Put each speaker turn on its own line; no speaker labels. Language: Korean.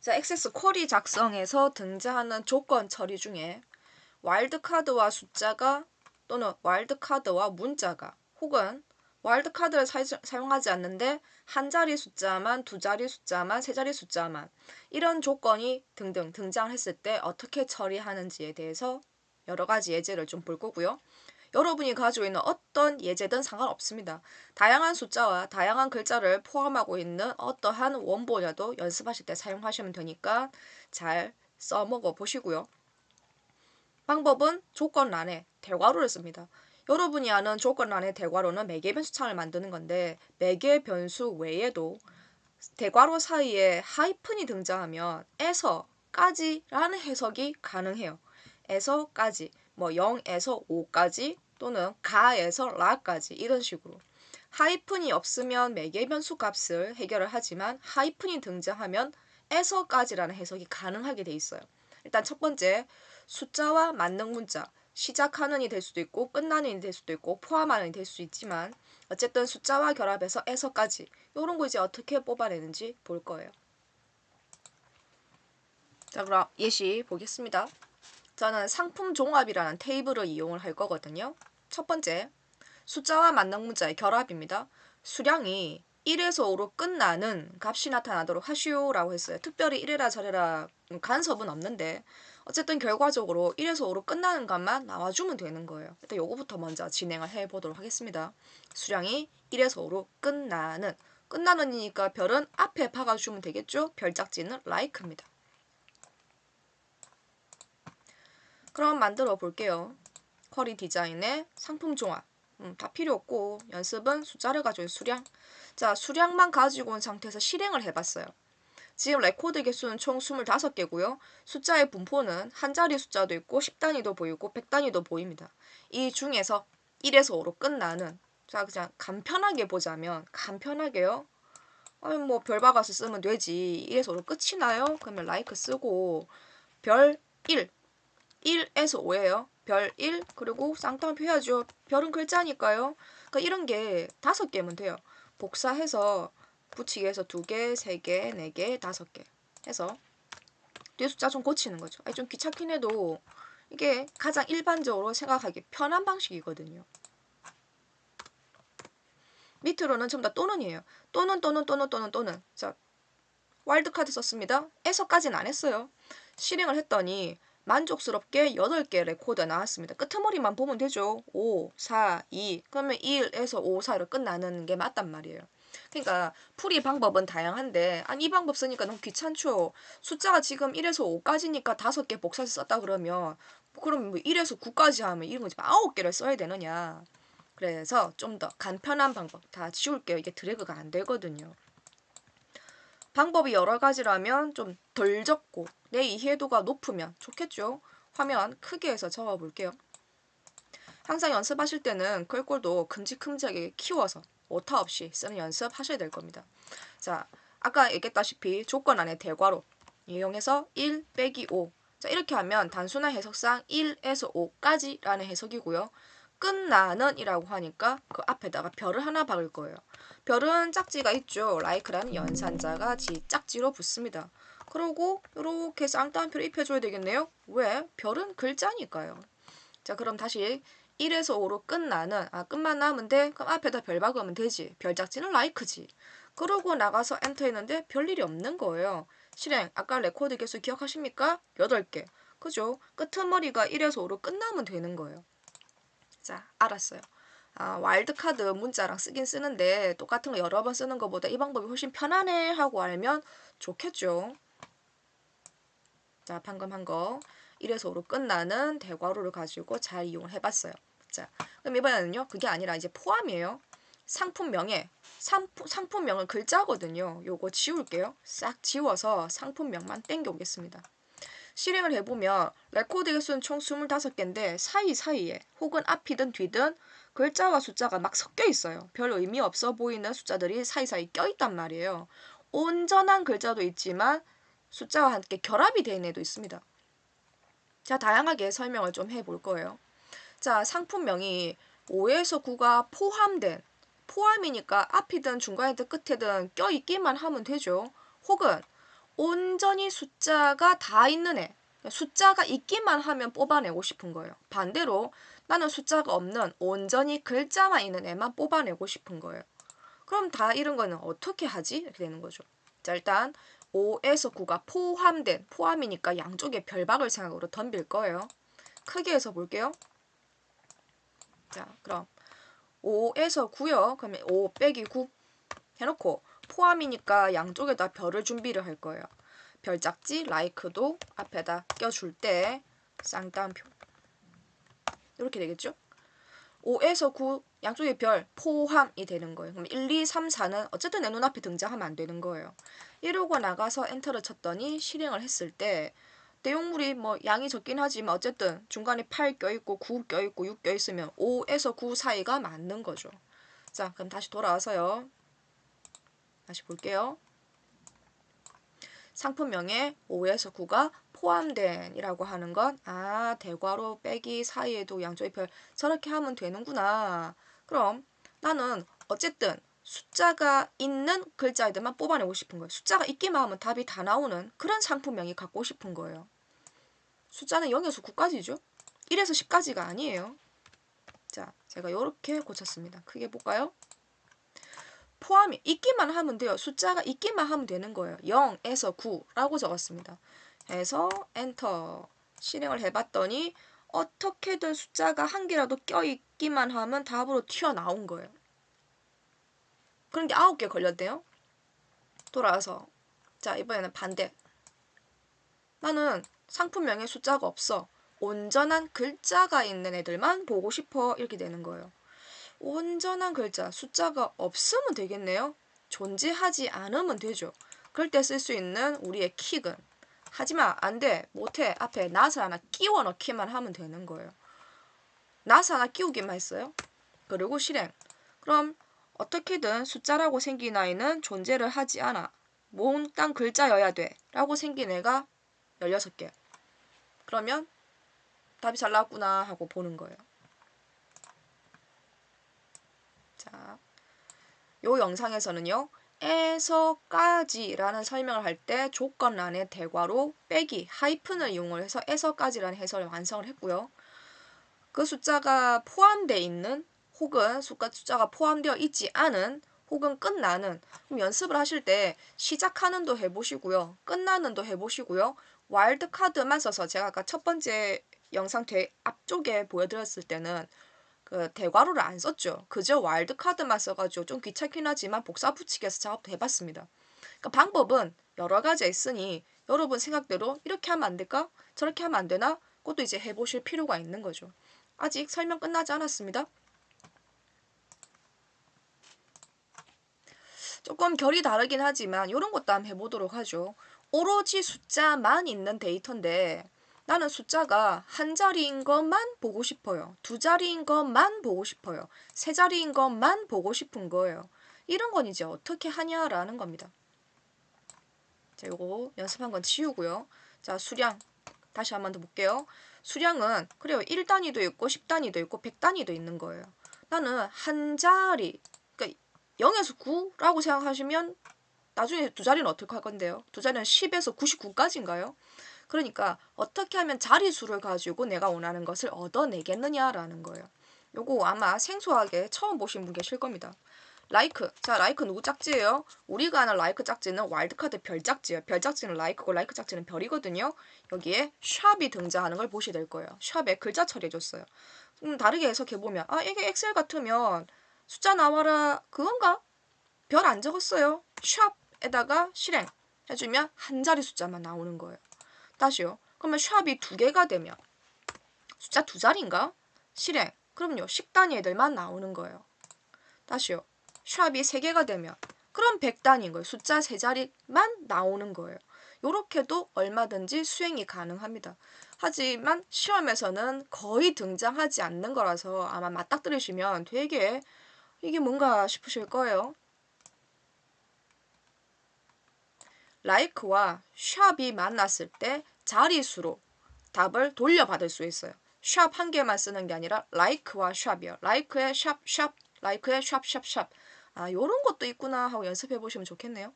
자, 액세스 쿼리 작성에서 등장하는 조건 처리 중에 와일드카드와 숫자가 또는 와일드카드와 문자가 혹은 와일드카드를 사용하지 않는데 한 자리 숫자만, 두 자리 숫자만, 세 자리 숫자만 이런 조건이 등등 등장했을 때 어떻게 처리하는지에 대해서 여러 가지 예제를 좀 볼 거고요. 여러분이 가지고 있는 어떤 예제든 상관없습니다. 다양한 숫자와 다양한 글자를 포함하고 있는 어떠한 원본이라도 연습하실 때 사용하시면 되니까 잘 써먹어 보시고요. 방법은 조건란에 대괄호를 씁니다. 여러분이 아는 조건란의 대괄호는 매개 변수 창을 만드는 건데 매개 변수 외에도 대괄호 사이에 하이픈이 등장하면 에서까지라는 해석이 가능해요. 에서까지, 뭐 0에서 5까지 또는 가에서 라까지 이런 식으로. 하이픈이 없으면 매개 변수 값을 해결을 하지만 하이픈이 등장하면 에서까지라는 해석이 가능하게 돼 있어요. 일단 첫 번째, 숫자와 만능 문자, 시작하는이 될 수도 있고 끝나는이 될 수도 있고 포함하는이 될 수 있지만 어쨌든 숫자와 결합해서 에서까지 이런 거 이제 어떻게 뽑아내는지 볼 거예요. 자, 그럼 예시 보겠습니다. 저는 상품 종합이라는 테이블을 이용을 할 거거든요. 첫 번째, 숫자와 만능 문자의 결합입니다. 수량이 1에서 5로 끝나는 값이 나타나도록 하시오라고 했어요. 특별히 이래라 저래라 간섭은 없는데 어쨌든 결과적으로 1에서 5로 끝나는 값만 나와주면 되는 거예요. 일단 요거부터 먼저 진행을 해보도록 하겠습니다. 수량이 1에서 5로 끝나는이니까 별은 앞에 박아주면 되겠죠? 별짝지는 like입니다. 그럼 만들어 볼게요. 쿼리 디자인의 상품 종합. 다 필요 없고 연습은 숫자를 가져온 수량. 자, 수량만 가지고 온 상태에서 실행을 해봤어요. 지금 레코드 개수는 총 25개고요. 숫자의 분포는 한 자리 숫자도 있고 10단위도 보이고 100단위도 보입니다. 이 중에서 1에서 5로 끝나는, 자, 그냥 간편하게 보자면 간편하게요. 뭐 별 박아서 쓰면 되지. 1에서 5로 끝이 나요? 그러면 like 쓰고 별 1, 1에서 5예요. 별 1, 그리고 쌍따옴표 해야죠. 별은 글자니까요. 그러니까 이런 게 5개면 돼요. 복사해서 붙이기 해서 2개, 3개, 4개, 5개 해서 뒤에 숫자 좀 고치는 거죠. 아니, 좀 귀찮긴 해도 이게 가장 일반적으로 생각하기 편한 방식이거든요. 밑으로는 전부 다 또는이에요. 또는. 자, 와일드카드 썼습니다. 에서까지는 안 했어요. 실행을 했더니 만족스럽게 8개 레코드가 나왔습니다. 끄트머리만 보면 되죠. 5, 4, 2 그러면 1에서 5, 4로 끝나는 게 맞단 말이에요. 그러니까 풀이 방법은 다양한데 아니 이 방법 쓰니까 너무 귀찮죠. 숫자가 지금 1에서 5까지니까 5개 복사해서 썼다 그러면 그럼 뭐 1에서 9까지 하면 이런 거 지금 9개를 써야 되느냐. 그래서 좀 더 간편한 방법 다 지울게요. 이게 드래그가 안 되거든요. 방법이 여러 가지라면 좀 덜 적고 내 이해도가 높으면 좋겠죠. 화면 크게 해서 적어볼게요. 항상 연습하실 때는 글꼴도 큼직큼직하게 키워서 오타 없이 쓰는 연습 하셔야 될 겁니다. 자, 아까 얘기했다시피 조건 안에 대괄호 이용해서 1 빼기 5. 자, 이렇게 하면 단순한 해석상 1에서 5까지라는 해석이고요. 끝나는 이라고 하니까 그 앞에다가 별을 하나 박을 거예요. 별은 짝지가 있죠. like라는 연산자가 짝지로 붙습니다. 그러고 이렇게 쌍따옴표를 입혀줘야 되겠네요. 왜? 별은 글자니까요. 자, 그럼 다시 1에서 5로 끝나는, 끝만 나면 돼? 그럼 앞에다 별 박으면 되지. 별짝지는 like지. 그러고 나가서 엔터 했는데 별일이 없는 거예요. 실행, 아까 레코드 개수 기억하십니까? 8개. 그죠? 끄트머리가 1에서 5로 끝나면 되는 거예요. 자, 알았어요. 와일드카드 문자랑 쓰긴 쓰는데 똑같은 거 여러 번 쓰는 것보다 이 방법이 훨씬 편하네 하고 알면 좋겠죠. 자, 방금 한 거 1에서 5로 끝나는 대괄호를 가지고 잘 이용을 해봤어요. 자, 그럼 이번에는요. 그게 아니라 이제 포함이에요. 상품명에 상품명은 글자거든요. 요거 지울게요. 싹 지워서 상품명만 땡겨 오겠습니다. 실행을 해보면 레코드 개수는 총 25개인데 사이사이에 혹은 앞이든 뒤든 글자와 숫자가 막 섞여 있어요. 별 의미 없어 보이는 숫자들이 사이사이 껴있단 말이에요. 온전한 글자도 있지만 숫자와 함께 결합이 되어 있는 애도 있습니다. 자, 다양하게 설명을 좀 해볼 거예요. 자, 상품명이 5에서 9가 포함된, 포함이니까 앞이든 중간이든 끝에든 껴있기만 하면 되죠. 혹은 온전히 숫자가 다 있는 애. 숫자가 있기만 하면 뽑아내고 싶은 거예요. 반대로 나는 숫자가 없는 온전히 글자만 있는 애만 뽑아내고 싶은 거예요. 그럼 다 이런 거는 어떻게 하지? 이렇게 되는 거죠. 자, 일단 5에서 9가 포함된, 포함이니까 양쪽에 별박을 생각으로 덤빌 거예요. 크게 해서 볼게요. 자, 그럼 5에서 9요. 그러면 5 빼기 9 해놓고 포함이니까 양쪽에다 별을 준비를 할 거예요. 별짝지, like도 앞에다 껴줄 때 쌍따옴표. 이렇게 되겠죠? 5에서 9 양쪽에 별 포함이 되는 거예요. 그럼 1, 2, 3, 4는 어쨌든 내 눈앞에 등장하면 안 되는 거예요. 이러고 나가서 엔터를 쳤더니 실행을 했을 때 내용물이 뭐 양이 적긴 하지만 어쨌든 중간에 8 껴있고 9 껴있고 6 껴있으면 5에서 9 사이가 맞는 거죠. 자, 그럼 다시 돌아와서요. 다시 볼게요. 상품명에 5에서 9가 포함된 이라고 하는 건 대괄호 빼기 사이에도 양쪽의 별 저렇게 하면 되는구나. 그럼 나는 어쨌든 숫자가 있는 글자들만 뽑아내고 싶은 거예요. 숫자가 있기만 하면 답이 다 나오는 그런 상품명이 갖고 싶은 거예요. 숫자는 0에서 9까지죠. 1에서 10까지가 아니에요. 자, 제가 이렇게 고쳤습니다. 크게 볼까요? 포함이 있기만 하면 돼요. 숫자가 있기만 하면 되는 거예요. 0에서 9라고 적었습니다. 해서 엔터 실행을 해봤더니 어떻게든 숫자가 한 개라도 껴있기만 하면 답으로 튀어나온 거예요. 그런 게 9개 걸렸대요. 돌아와서 자, 이번에는 반대. 나는 상품명에 숫자가 없어. 온전한 글자가 있는 애들만 보고 싶어. 이렇게 되는 거예요. 온전한 글자, 숫자가 없으면 되겠네요. 존재하지 않으면 되죠. 그럴 때 쓸 수 있는 우리의 킥은 하지마, 안 돼, 못해. 앞에 낫을 하나 끼워 넣기만 하면 되는 거예요. 낫을 하나 끼우기만 했어요. 그리고 실행. 그럼 어떻게든 숫자라고 생긴 아이는 존재를 하지 않아. 몽땅 글자여야 돼. 라고 생긴 애가 16개. 그러면 답이 잘 나왔구나 하고 보는 거예요. 자, 요 영상에서는요. 에서까지라는 설명을 할 때 조건란에 대괄호 빼기 하이픈을 이용을 해서 에서까지라는 해설을 완성을 했고요. 그 숫자가 포함되어 있는 혹은 숫자가 포함되어 있지 않은 혹은 끝나는 그럼 연습을 하실 때 시작하는도 해보시고요. 끝나는도 해보시고요. 와일드카드만 써서 제가 아까 첫 번째 영상 앞쪽에 보여드렸을 때는 그 대괄호를 안 썼죠. 그저 와일드카드만 써가지고 좀 귀찮긴 하지만 복사 붙이기해서 작업도 해봤습니다. 그러니까 방법은 여러 가지 있으니 여러분 생각대로 이렇게 하면 안 될까? 저렇게 하면 안 되나? 그것도 이제 해보실 필요가 있는 거죠. 아직 설명 끝나지 않았습니다. 조금 결이 다르긴 하지만 이런 것도 한번 해보도록 하죠. 오로지 숫자만 있는 데이터인데 나는 숫자가 한 자리인 것만 보고 싶어요. 두 자리인 것만 보고 싶어요. 세 자리인 것만 보고 싶은 거예요. 이런 건 이제 어떻게 하냐라는 겁니다. 자, 요거 연습한 건 지우고요. 자, 수량 다시 한 번 더 볼게요. 수량은 그래요. 1단위도 있고 10단위도 있고 100단위도 있는 거예요. 나는 한 자리, 그러니까 0에서 9라고 생각하시면 나중에 두 자리는 어떻게 할 건데요? 두 자리는 10에서 99까지인가요? 그러니까 어떻게 하면 자리수를 가지고 내가 원하는 것을 얻어내겠느냐라는 거예요. 요거 아마 생소하게 처음 보신 분 계실 겁니다. 라이크. 자, 라이크 누구 짝지예요? 우리가 아는 라이크 짝지는 와일드카드 별 짝지예요. 별 짝지는 라이크고 라이크 짝지는 별이거든요. 여기에 샵이 등장하는 걸 보시게 될 거예요. 샵에 글자 처리해줬어요. 다르게 해석해보면 이게 엑셀 같으면 숫자 나와라 그건가? 별 안 적었어요. 샵에다가 실행 해주면 한 자리 숫자만 나오는 거예요. 다시요. 그러면 샵이 두 개가 되면 숫자 두 자리인가? 실행. 그럼요. 10단위 애들만 나오는 거예요. 다시요. 샵이 3개가 되면 그럼 100단위인 거예요. 숫자 3자리만 나오는 거예요. 요렇게도 얼마든지 수행이 가능합니다. 하지만 시험에서는 거의 등장하지 않는 거라서 아마 맞닥뜨리시면 되게 이게 뭔가 싶으실 거예요. like와 샵이 만났을 때 자리수로 답을 돌려받을 수 있어요. 샵 한 개만 쓰는 게 아니라 like와 샵이요. like의 샵, 샵, like의 샵, 샵, 샵. 요런 것도 있구나 하고 연습해 보시면 좋겠네요.